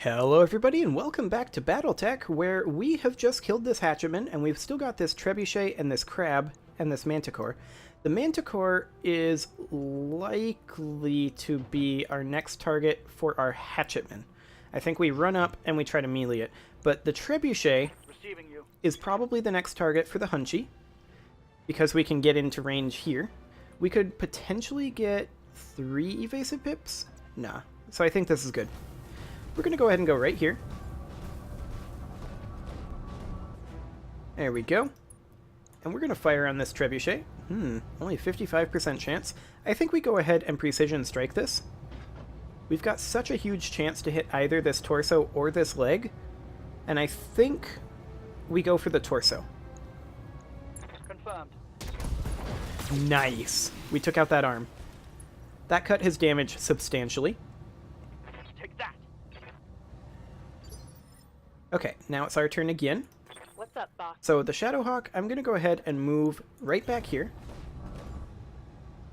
Hello everybody and welcome back to BattleTech, where we have just killed this hatchetman and we've still got this trebuchet and this crab and this manticore. The manticore is likely to be our next target for our hatchetman. I think we run up and we try to melee it, but the trebuchet is probably the next target for the hunchy, because we can get into range here. We could potentially get 3 evasive pips? Nah, so I think this is good. We're going to go ahead and go right here. There we go. And we're going to fire on this trebuchet. Only 55% chance. I think we go ahead and precision strike this. We've got such a huge chance to hit either this torso or this leg. And I think we go for the torso. Confirmed. Nice. We took out that arm. That cut his damage substantially. Take that. Okay, now it's our turn again. What's up, boss? So the Shadowhawk, I'm going to go ahead and move right back here.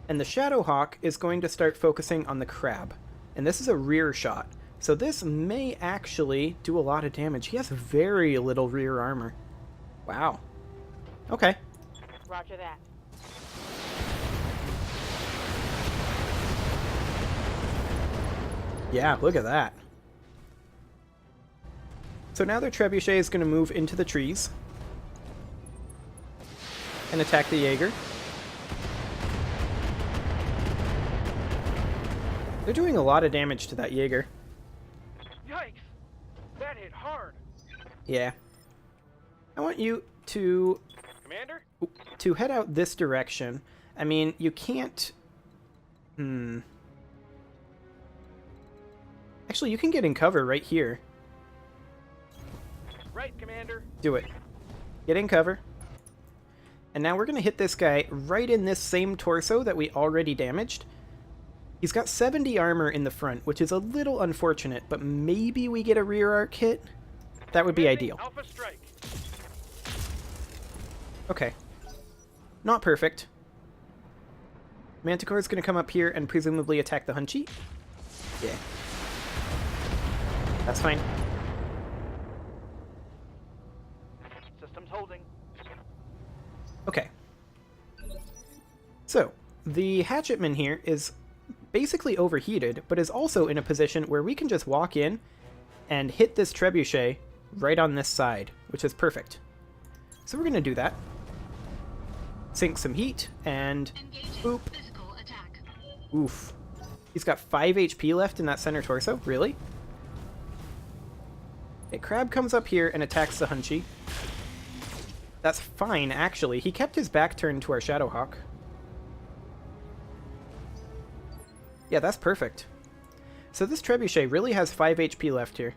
And the Shadowhawk is going to start focusing on the crab. And this is a rear shot. So this may actually do a lot of damage. He has very little rear armor. Wow. Okay. Roger that. Yeah, look at that. So now their trebuchet is going to move into the trees and attack the Jaeger. They're doing a lot of damage to that Jaeger. Yikes! That hit hard. Yeah. I want you to Commander? head out this direction. I mean, you can't... Actually, you can get in cover right here. Right, Commander. Do it. Get in cover. And now we're going to hit this guy right in this same torso that we already damaged. He's got 70 armor in the front, which is a little unfortunate, but maybe we get a rear arc hit? That would be ideal. Alpha strike. Okay. Not perfect. Manticore is going to come up here and presumably attack the Hunchy. Yeah. That's fine. Systems holding. Okay. So, the hatchetman here is basically overheated, but is also in a position where we can just walk in and hit this trebuchet right on this side, which is perfect. So we're going to do that. Sink some heat, and boop. Oof. He's got 5 HP left in that center torso? Really? A crab comes up here and attacks the Hunchy. That's fine, actually. He kept his back turned to our Shadowhawk. Yeah, that's perfect. So this trebuchet really has 5 HP left here.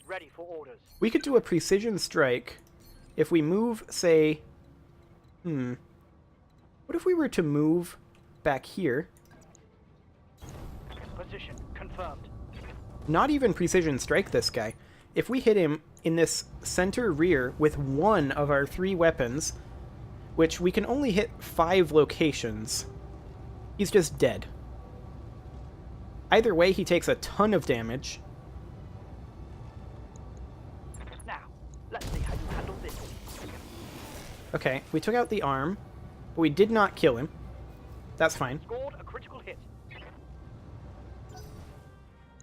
Ready for orders. We could do a precision strike if we move, say... What if we were to move back here? Position confirmed. Not even precision strike this guy. If we hit him in this center rear with one of our 3 weapons, which we can only hit 5 locations, he's just dead. Either way, he takes a ton of damage. Now, let's see how you handle this. Okay, we took out the arm, but we did not kill him. That's fine. Scored a critical hit.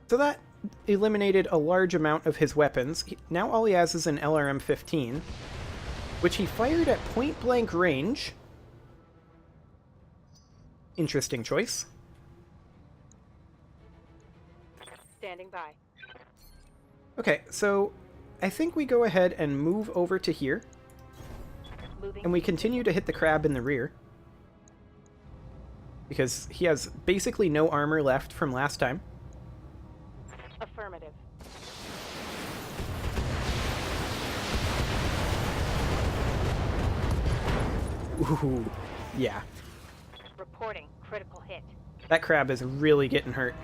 So that eliminated a large amount of his weapons. Now all he has is an LRM-15, which he fired at point-blank range. Interesting choice. Standing by. Okay, so I think we go ahead and move over to here, Moving. and we continue to hit the crab in the rear, because he has basically no armor left from last time. Affirmative. Ooh, yeah. Reporting critical hit. That crab is really getting hurt.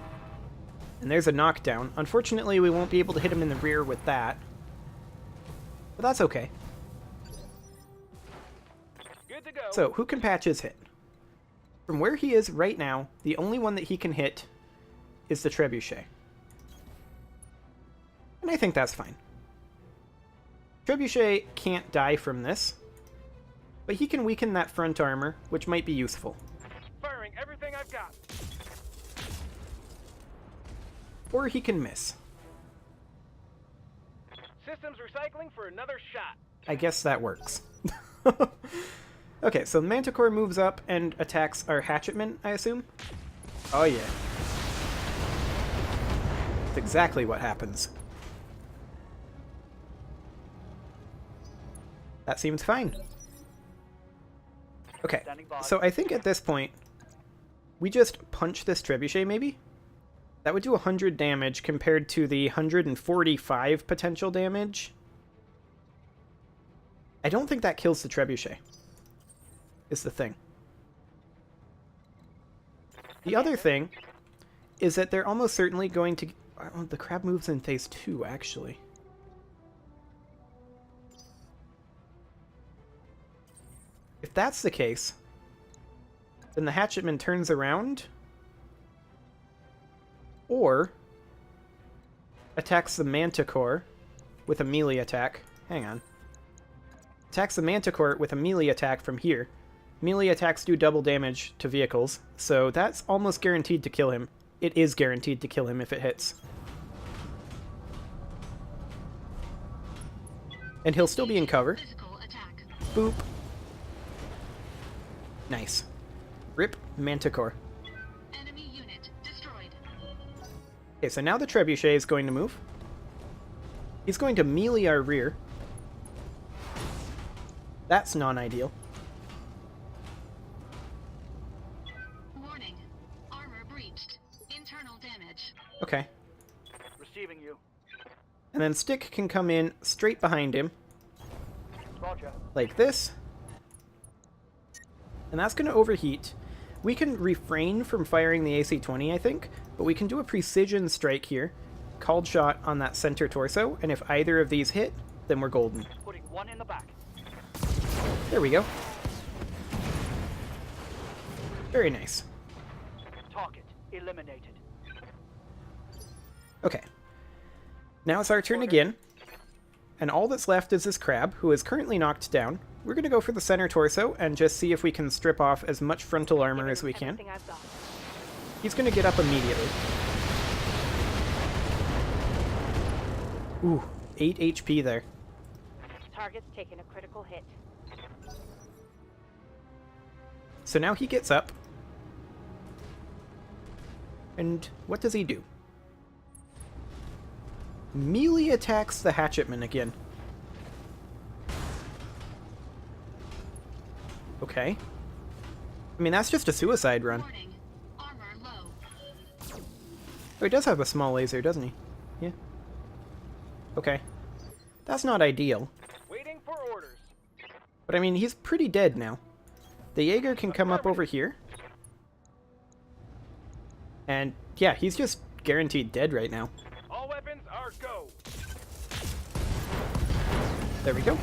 And there's a knockdown. Unfortunately, we won't be able to hit him in the rear with that. But that's okay. Good to go. So, who can patch his hit? From where he is right now, the only one that he can hit is the trebuchet. And I think that's fine. Trebuchet can't die from this, but he can weaken that front armor, which might be useful. Firing everything I've got. Or he can miss. Systems recycling for another shot. I guess that works. Okay, so Manticore moves up and attacks our Hatchetman, I assume? Oh yeah. That's exactly what happens. That seems fine. Okay, so I think at this point, we just punch this Trebuchet, maybe? That would do 100 damage compared to the 145 potential damage. I don't think that kills the Trebuchet, is the thing. The other thing is that they're almost certainly going to... Oh, the crab moves in phase 2, actually. If that's the case, then the Hatchetman turns around or attacks the Manticore with a melee attack. Hang on. Attacks the Manticore with a melee attack from here. Melee attacks do double damage to vehicles, so that's almost guaranteed to kill him. It is guaranteed to kill him if it hits. And he'll still be in cover. Boop. Nice. Rip Manticore. Enemy unit destroyed. Okay, so now the Trebuchet is going to move. He's going to melee our rear. That's non-ideal. Warning. Armor breached. Internal damage. Okay. Receiving you. And then Stick can come in straight behind him. Roger. Like this. And that's going to overheat. We can refrain from firing the AC-20, I think, but we can do a precision strike here. Called shot on that center torso, and if either of these hit, then we're golden. Putting one in the back. There we go. Very nice. Target eliminated. Okay. Now it's our turn again. And all that's left is this crab, who is currently knocked down. We're going to go for the center torso and just see if we can strip off as much frontal armor as we can. Everything I've got. He's going to get up immediately. Ooh, 8 HP there. Target's taking a critical hit. So now he gets up. And what does he do? Melee attacks the Hatchetman again. Okay. I mean, that's just a suicide run. Warning. Armor low. Oh, he does have a small laser, doesn't he? Yeah. Okay. That's not ideal. Waiting for orders. But I mean, he's pretty dead now. The Jaeger can come up over here. And yeah, he's just guaranteed dead right now. All weapons are go. There we go.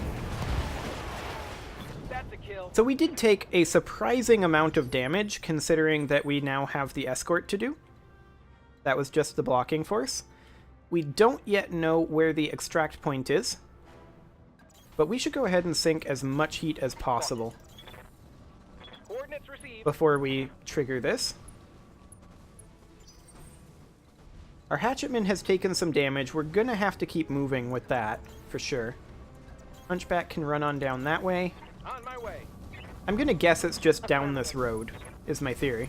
That's a kill. So we did take a surprising amount of damage, considering that we now have the escort to do. That was just the blocking force. We don't yet know where the extract point is, but we should go ahead and sink as much heat as possible Coordinates received. before we trigger this. Our Hatchetman has taken some damage. We're gonna have to keep moving with that, for sure. Hunchback can run on down that way. On my way. I'm gonna guess it's just down this road, is my theory.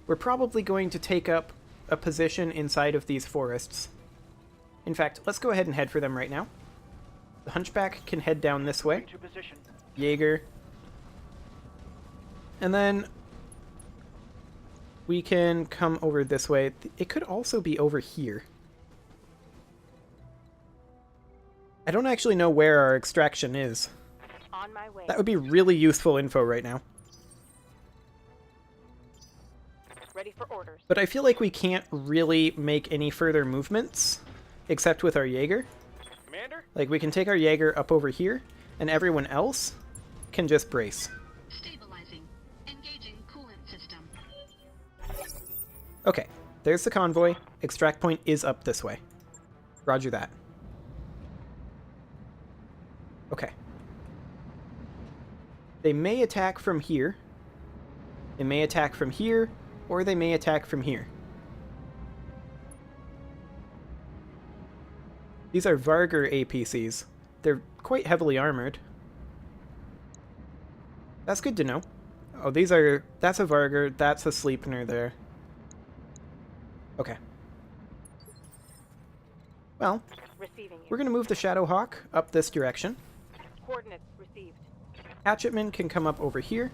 We're probably going to take up a position inside of these forests. In fact, let's go ahead and head for them right now. The Hunchback can head down this way. To position. Jaeger. And then we can come over this way. It could also be over here. I don't actually know where our extraction is. On my way. That would be really useful info right now. Ready for orders. But I feel like we can't really make any further movements, except with our Jaeger. Commander? Like, we can take our Jaeger up over here, and everyone else can just brace. Stabilizing. Engaging coolant system. Okay, there's the convoy. Extract point is up this way. Roger that. Okay. They may attack from here. They may attack from here, or they may attack from here. These are Vargur APCs. They're quite heavily armored. That's good to know. Oh, that's a Vargur, that's a Sleipnir there. Okay. Well, Receiving you. we're going to move the Shadowhawk up this direction. Coordinates received. Hatchetman can come up over here.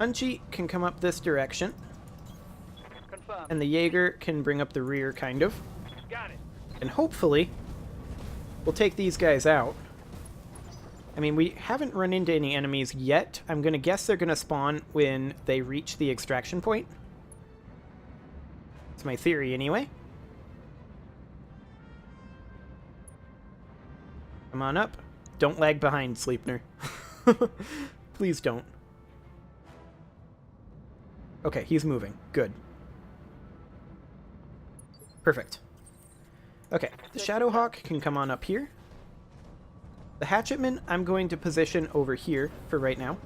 Unchi can come up this direction. Confirmed. And the Jaeger can bring up the rear, kind of. Got it. And hopefully, we'll take these guys out. I mean, we haven't run into any enemies yet. I'm going to guess they're going to spawn when they reach the extraction point. It's my theory, anyway. Come on up. Don't lag behind, Sleipnir. Please don't. Okay, he's moving. Good. Perfect. Okay, the Shadowhawk can come on up here. The Hatchetman, I'm going to position over here for right now.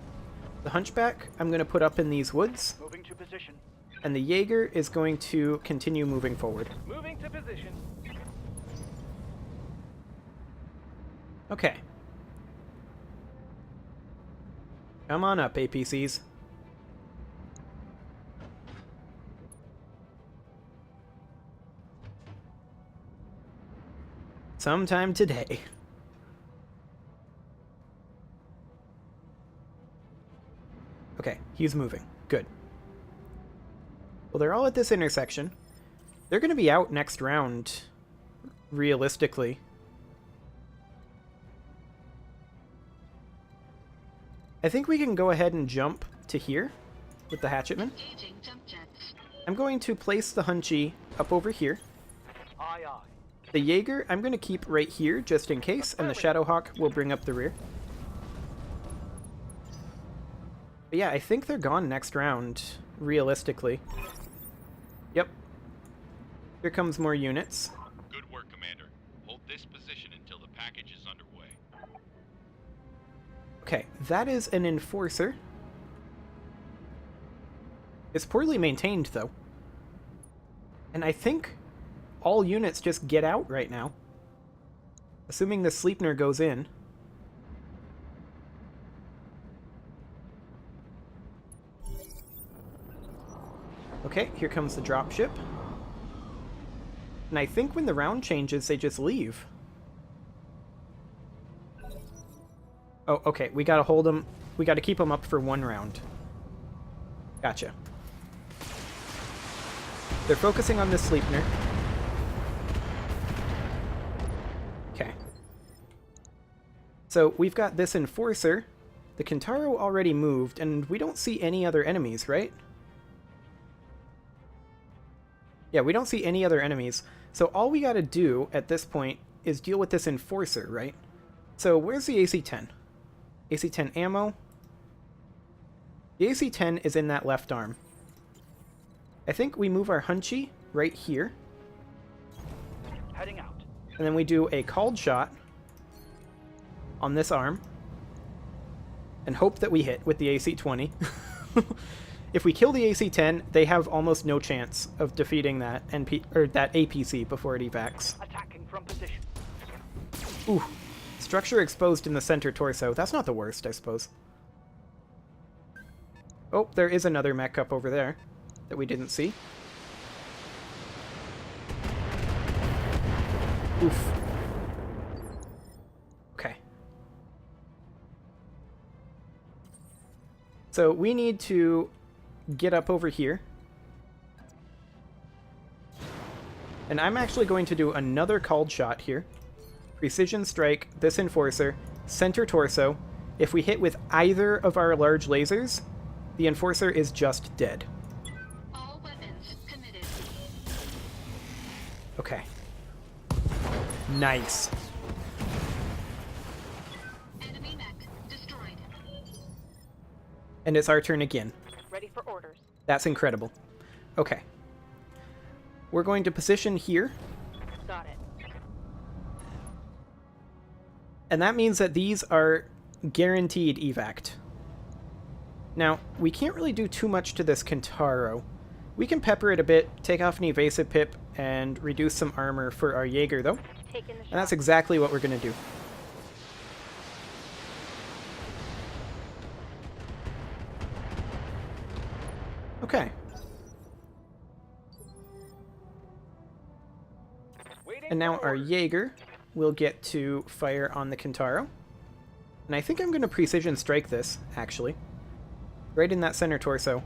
The Hunchback, I'm going to put up in these woods. Moving to position. And the Jaeger is going to continue moving forward. Moving to position. Okay. Come on up, APCs. Sometime today. Okay, he's moving. Good. Well, they're all at this intersection. They're going to be out next round, realistically. I think we can go ahead and jump to here with the Hatchetman. Engaging jump jets. I'm going to place the Hunchy up over here. Aye, aye. The Jaeger, I'm going to keep right here just in case, and the Shadowhawk will bring up the rear. But yeah, I think they're gone next round, realistically. Yep. Here comes more units. Good work, Commander. Hold this position until the package is underway. Okay, that is an Enforcer. It's poorly maintained, though. And I think all units just get out right now. Assuming the Sleipnir goes in. Okay, here comes the dropship. And I think when the round changes, they just leave. Oh, okay, we gotta hold them. We gotta keep them up for one round. Gotcha. They're focusing on the Sleipnir. Okay. So we've got this Enforcer. The Kintaro already moved, and we don't see any other enemies, right? Yeah, we don't see any other enemies. So all we gotta do at this point is deal with this Enforcer, right? So where's the AC-10? AC-10 ammo. The AC-10 is in that left arm. I think we move our Hunchy right here. Heading out. And then we do a called shot on this arm. And hope that we hit with the AC-20. If we kill the AC-10, they have almost no chance of defeating that that APC before it evacs. Attacking from position. Ooh. Structure exposed in the center torso. That's not the worst, I suppose. Oh, there is another mech up over there that we didn't see. Oof. Okay. So we need to get up over here. And I'm actually going to do another called shot here. Precision strike, this Enforcer, center torso. If we hit with either of our large lasers, the Enforcer is just dead. All weapons committed. Okay. Nice. Enemy mech destroyed. And it's our turn again. Ready for orders. That's incredible. Okay. We're going to position here. Got it. And that means that these are guaranteed evac. Now, we can't really do too much to this Kintaro. We can pepper it a bit, take off an evasive pip, and reduce some armor for our Jaeger, though. Taking the shot. And that's exactly what we're going to do. Okay. Waiting And now for our orders. Jaeger will get to fire on the Kintaro. And I think I'm going to precision strike this, actually. Right in that center torso.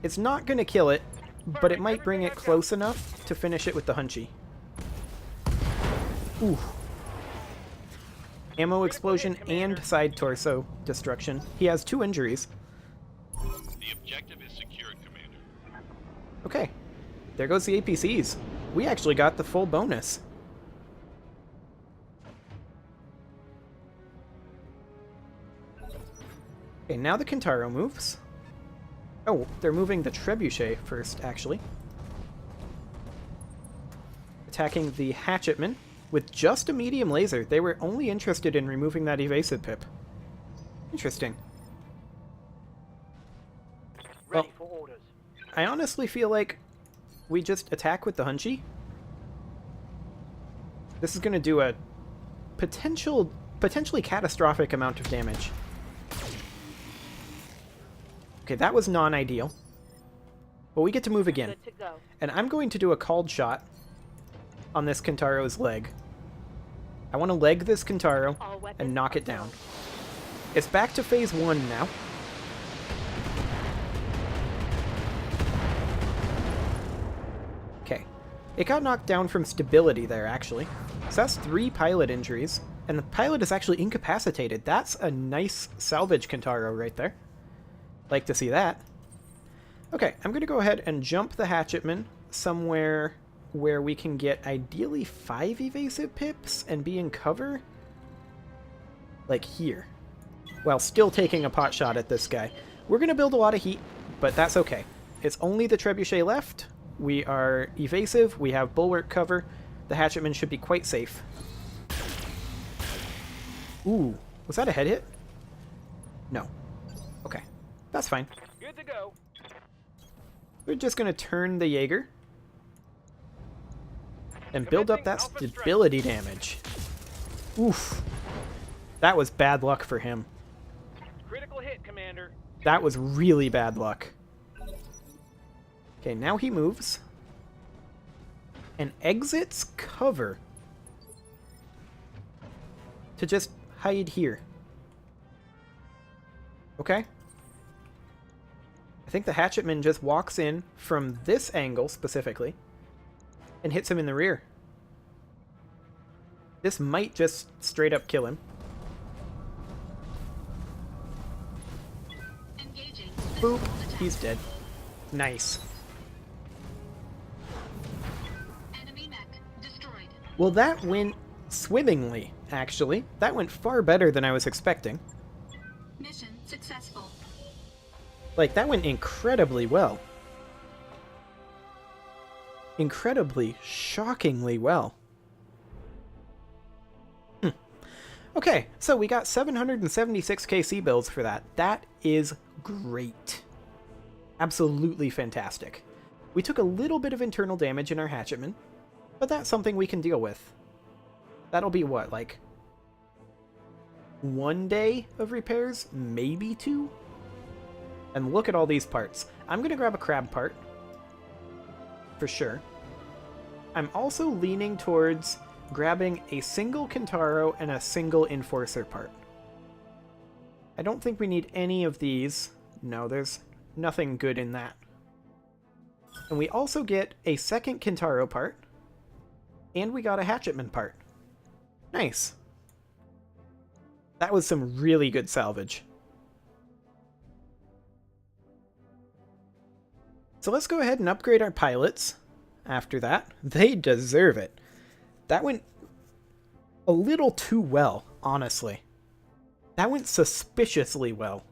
It's not going to kill it, but it might bring it close enough to finish it with the Hunchy. Ooh. Ammo explosion and side torso destruction. He has 2 injuries. The objective is secured, Commander. Okay. There goes the APCs. We actually got the full bonus. Okay, now the Kintaro moves. Oh, they're moving the Trebuchet first, actually. Attacking the Hatchetman with just a medium laser. They were only interested in removing that evasive pip. Interesting. Ready Well, for orders. I honestly feel like we just attack with the Hunchy. This is going to do a potentially catastrophic amount of damage. Okay, that was non-ideal. But we get to move again. Good to go. And I'm going to do a called shot on this Kintaro's leg. I want to leg this Kintaro All weapons and knock are it down. down. It's back to phase 1 now. Okay. It got knocked down from stability there, actually. So that's 3 pilot injuries. And the pilot is actually incapacitated. That's a nice salvage Kintaro right there. Like to see that. Okay, I'm going to go ahead and jump the Hatchetman somewhere where we can get ideally 5 evasive pips and be in cover. Like here. While still taking a pot shot at this guy. We're going to build a lot of heat, but that's okay. It's only the Trebuchet left. We are evasive. We have bulwark cover. The Hatchetman should be quite safe. Ooh, was that a head hit? No. Okay, that's fine. Good to go. We're just going to turn the Jaeger and build up that Commencing alpha stability damage. Oof. That was bad luck for him. Critical hit, Commander. That was really bad luck. Okay, now he moves and exits cover to just hide here. Okay? I think the Hatchetman just walks in from this angle specifically and hits him in the rear. This might just straight up kill him. Engaging. Boop. He's dead. Nice. Enemy mech destroyed. Well, that went swimmingly, actually. That went far better than I was expecting. Mission successful. Like, that went incredibly well. Incredibly, shockingly well. Okay, so we got 776 KC builds for that. That is great. Absolutely fantastic. We took a little bit of internal damage in our Hatchetman, but that's something we can deal with. That'll be what, like 1 day of repairs? Maybe 2? And look at all these parts. I'm going to grab a crab part. For sure. I'm also leaning towards grabbing a single Kintaro and a single Enforcer part. I don't think we need any of these. No, there's nothing good in that. And we also get a second Kintaro part. And we got a Hatchetman part. Nice. That was some really good salvage. So let's go ahead and upgrade our pilots after that. They deserve it. That went a little too well, honestly. That went suspiciously well.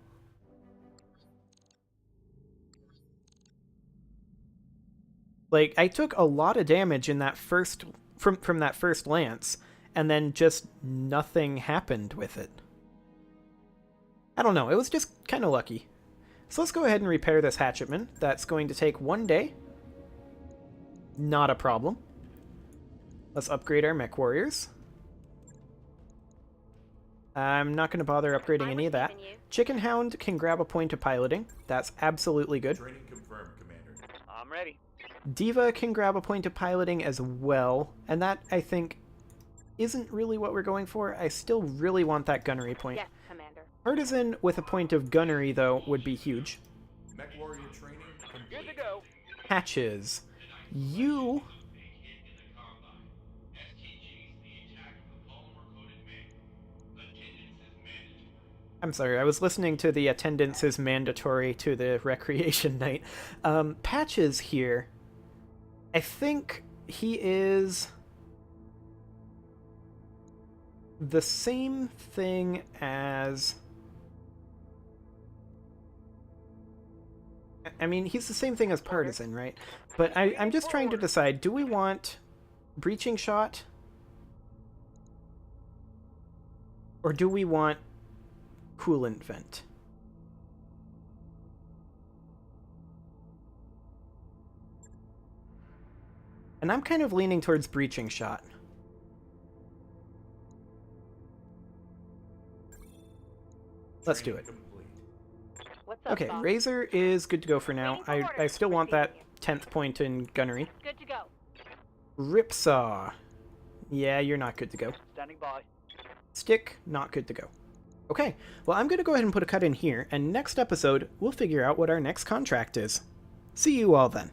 Like, I took a lot of damage in that first from that first lance, and then just nothing happened with it. I don't know, it was just kind of lucky. So let's go ahead and repair this hatchetman. That's going to take 1 day. Not a problem. Let's upgrade our mech warriors. I'm not going to bother upgrading any of that. Chicken Hound can grab a point of piloting. That's absolutely good. Training confirmed, Commander. I'm ready. Diva can grab a point of piloting as well, and that, I think, isn't really what we're going for. I still really want that gunnery point. Yes, Commander. Partisan with a point of gunnery, though, would be huge. Mech warrior training complete. Good to go. Hatches. You... I'm sorry, I was listening to the attendance is mandatory to the recreation night. Patches here, I think he is the same thing as... I mean, he's the same thing as Partisan, right? But I'm just trying to decide, do we want Breaching Shot? Or do we want Coolant Vent? And I'm kind of leaning towards Breaching Shot. Let's do it. What's up, Okay, boss? Razor is good to go for now. I still want that 10th point in gunnery. Good to go. Ripsaw. Yeah, you're not good to go. Standing by. Stick, not good to go. Okay, well, I'm going to go ahead and put a cut in here, and next episode, we'll figure out what our next contract is. See you all then.